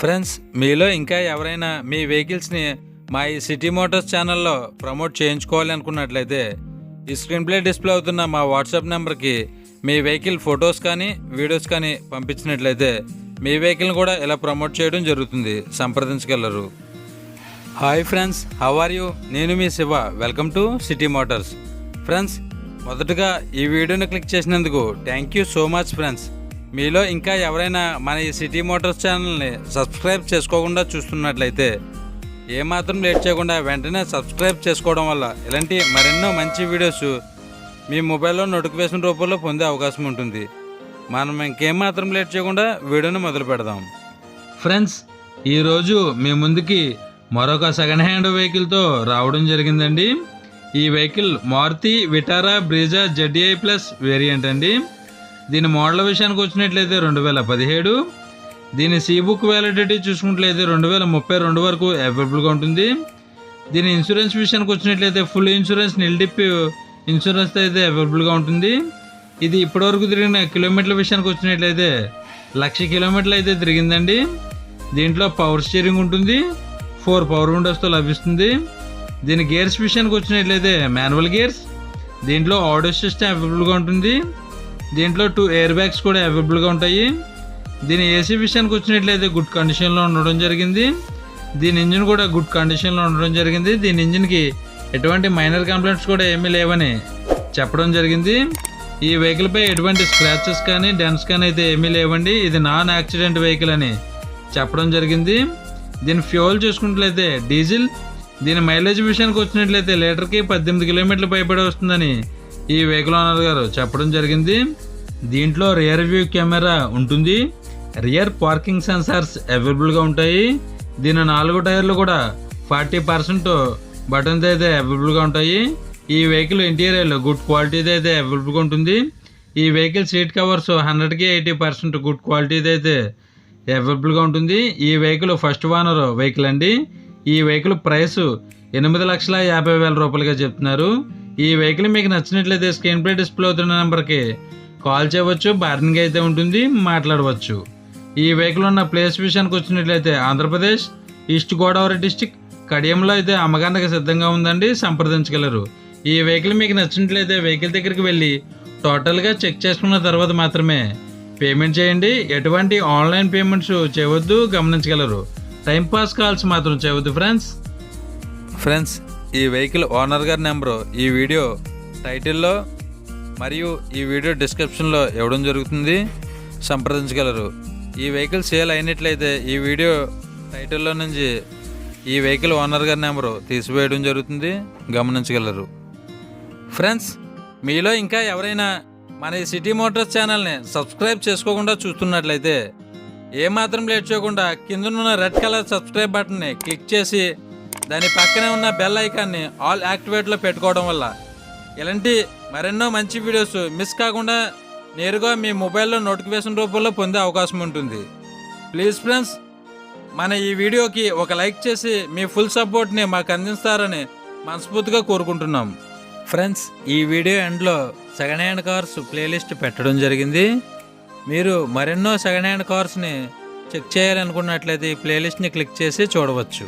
Friends, మీలో ఇంకా ఎవరైనా మీ వెహికల్స్ని మా ఈ సిటీ మోటార్స్ ఛానల్లో ప్రమోట్ చేయించుకోవాలి అనుకున్నట్లయితే ఈ స్క్రీన్ ప్లే డిస్ప్లే అవుతున్న మా వాట్సాప్ నెంబర్కి మీ వెహికల్ ఫొటోస్ కానీ వీడియోస్ కానీ పంపించినట్లయితే మీ వెహికల్ని కూడా ఇలా ప్రమోట్ చేయడం జరుగుతుంది. సంప్రదించగలరు. Hi friends, how are you? నేను మీ Siva. Welcome to City Motors. Friends, మొదటగా ఈ వీడియోని క్లిక్ చేసినందుకు thank you so much friends. మీలో ఇంకా ఎవరైనా మన ఈ సిటీ మోటార్స్ ఛానల్ని సబ్స్క్రైబ్ చేసుకోకుండా చూస్తున్నట్లయితే ఏమాత్రం లేట్ చేయకుండా వెంటనే సబ్స్క్రైబ్ చేసుకోవడం వల్ల ఇలాంటి మరెన్నో మంచి వీడియోస్ మీ మొబైల్లో నోటిఫికేషన్ రూపంలో పొందే అవకాశం ఉంటుంది. మనం ఇంకేమాత్రం లేట్ చేయకుండా వీడియోని మొదలు పెడదాం. ఫ్రెండ్స్, ఈరోజు మీ ముందుకి మరొక సెకండ్ హ్యాండ్ వెహికల్తో రావడం జరిగిందండి. ఈ vehicle Maruti Vitara Brezza ZDI plus variant అండి. దీని మోడల్ విషయానికి వచ్చినట్లయితే 2017. దీని సీ బుక్ వ్యాలిడిటీ చూసుకున్నట్లయితే 2032 వరకు అవైలబుల్గా ఉంటుంది. దీని ఇన్సూరెన్స్ విషయానికి వచ్చినట్లయితే ఫుల్ ఇన్సూరెన్స్ నిల్డిప్ ఇన్సూరెన్స్ అయితే అవైలబుల్గా ఉంటుంది. ఇది ఇప్పటివరకు తిరిగిన కిలోమీటర్ల విషయానికి వచ్చినట్లయితే 1,00,000 కిలోమీటర్లు అయితే తిరిగిందండి. దీంట్లో పవర్ స్టీరింగ్ ఉంటుంది, 4 పవర్ విండోస్తో లభిస్తుంది. దీని గేర్స్ విషయానికి వచ్చినట్లయితే మాన్యువల్ గేర్స్. దీంట్లో ఆడియో సిస్టమ్ అవైలబుల్గా ఉంటుంది. దీంట్లో 2 ఎయిర్ బ్యాగ్స్ కూడా అవైలబుల్గా ఉంటాయి. దీని ఏసీ విషయానికి వచ్చినట్లయితే గుడ్ కండిషన్లో ఉండడం జరిగింది. దీని ఇంజిన్ కూడా గుడ్ కండిషన్లో ఉండడం జరిగింది. దీని ఇంజిన్కి ఎటువంటి మైనర్ కంప్లైంట్స్ కూడా ఏమీ లేవని చెప్పడం జరిగింది. ఈ వెహికల్పై ఎటువంటి స్క్రాచెస్ కానీ డెన్స్ కానీ అయితే ఏమీ లేవండి. ఇది నాన్ యాక్సిడెంట్ వెహికల్ అని చెప్పడం జరిగింది. దీని ఫ్యూయల్ చూసుకున్నట్లయితే డీజిల్. దీని మైలేజ్ విషయానికి వచ్చినట్లయితే లీటర్కి 18 కిలోమీటర్లు పైబడి వస్తుందని ఈ వెహికల్ ఓనర్ గారు చెప్పడం జరిగింది. దీంట్లో రియర్ వ్యూ కెమెరా ఉంటుంది. రియర్ పార్కింగ్ సెన్సార్స్ అవైలబుల్గా ఉంటాయి. దీని 4 టైర్లు కూడా 40% బటన్స్ అయితే అవైలబుల్గా ఉంటాయి. ఈ వెహికల్ ఇంటీరియర్ గుడ్ క్వాలిటీది అయితే అవైలబుల్గా ఉంటుంది. ఈ వెహికల్ సీట్ కవర్స్ 100కి 80% గుడ్ క్వాలిటీది అయితే అవైలబుల్గా ఉంటుంది. ఈ వెహికల్ ఫస్ట్ ఓనర్ వెహికల్ అండి. ఈ వెహికల్ ప్రైస్ 8,50,000 రూపాయలుగా చెప్తున్నారు. ఈ వెహికల్ మీకు నచ్చినట్లయితే స్క్రీన్ ప్లే డిస్ప్లే అవుతున్న నెంబర్కి కాల్ చేయవచ్చు. బార్గెనింగ్ అయితే ఉంటుంది, మాట్లాడవచ్చు. ఈ వెహికల్ ఉన్న ప్లేస్ విషయానికి వచ్చినట్లయితే ఆంధ్రప్రదేశ్ ఈస్ట్ గోదావరి డిస్టిక్ కడియంలో అయితే అమ్మకానికి సిద్ధంగా ఉందండి. సంప్రదించగలరు. ఈ వెహికల్ మీకు నచ్చినట్లయితే వెహికల్ దగ్గరికి వెళ్ళి టోటల్గా చెక్ చేసుకున్న తర్వాత మాత్రమే పేమెంట్ చేయండి. ఎటువంటి ఆన్లైన్ పేమెంట్స్ చేయవద్దు, గమనించగలరు. టైంపాస్ కాల్స్ మాత్రం చేయవద్దు ఫ్రెండ్స్, ఈ వెహికల్ ఓనర్ గారి నెంబరు ఈ వీడియో టైటిల్లో మరియు ఈ వీడియో డిస్క్రిప్షన్లో ఇవ్వడం జరుగుతుంది. సంప్రదించగలరు. ఈ వెహికల్ సేల్ అయినట్లయితే ఈ వీడియో టైటిల్లో నుంచి ఈ వెహికల్ ఓనర్ గారి నెంబరు తీసివేయడం జరుగుతుంది. గమనించగలరు. ఫ్రెండ్స్, మీలో ఇంకా ఎవరైనా మన ఈ సిటీ మోటార్స్ ఛానల్ని సబ్స్క్రైబ్ చేసుకోకుండా చూస్తున్నట్లయితే ఏమాత్రం లేట్ చేయకుండా కిందనున్న రెడ్ కలర్ సబ్స్క్రైబ్ బటన్ని క్లిక్ చేసి దాని పక్కనే ఉన్న బెల్ ఐకాన్ని ఆల్ యాక్టివేట్లో పెట్టుకోవడం వల్ల ఇలాంటి మరెన్నో మంచి వీడియోస్ మిస్ కాకుండా నేరుగా మీ మొబైల్లో నోటిఫికేషన్ రూపంలో పొందే అవకాశం ఉంటుంది. ప్లీజ్ ఫ్రెండ్స్, మన ఈ వీడియోకి ఒక లైక్ చేసి మీ ఫుల్ సపోర్ట్ని మాకు అందిస్తారని మనస్ఫూర్తిగా కోరుకుంటున్నాం. ఫ్రెండ్స్, ఈ వీడియో ఎండ్లో సెకండ్ హ్యాండ్ కార్స్ ప్లేలిస్ట్ పెట్టడం జరిగింది. మీరు మరెన్నో సెకండ్ హ్యాండ్ కార్స్ని చెక్ చేయాలనుకున్నట్లయితే ఈ ప్లేలిస్ట్ని క్లిక్ చేసి చూడవచ్చు.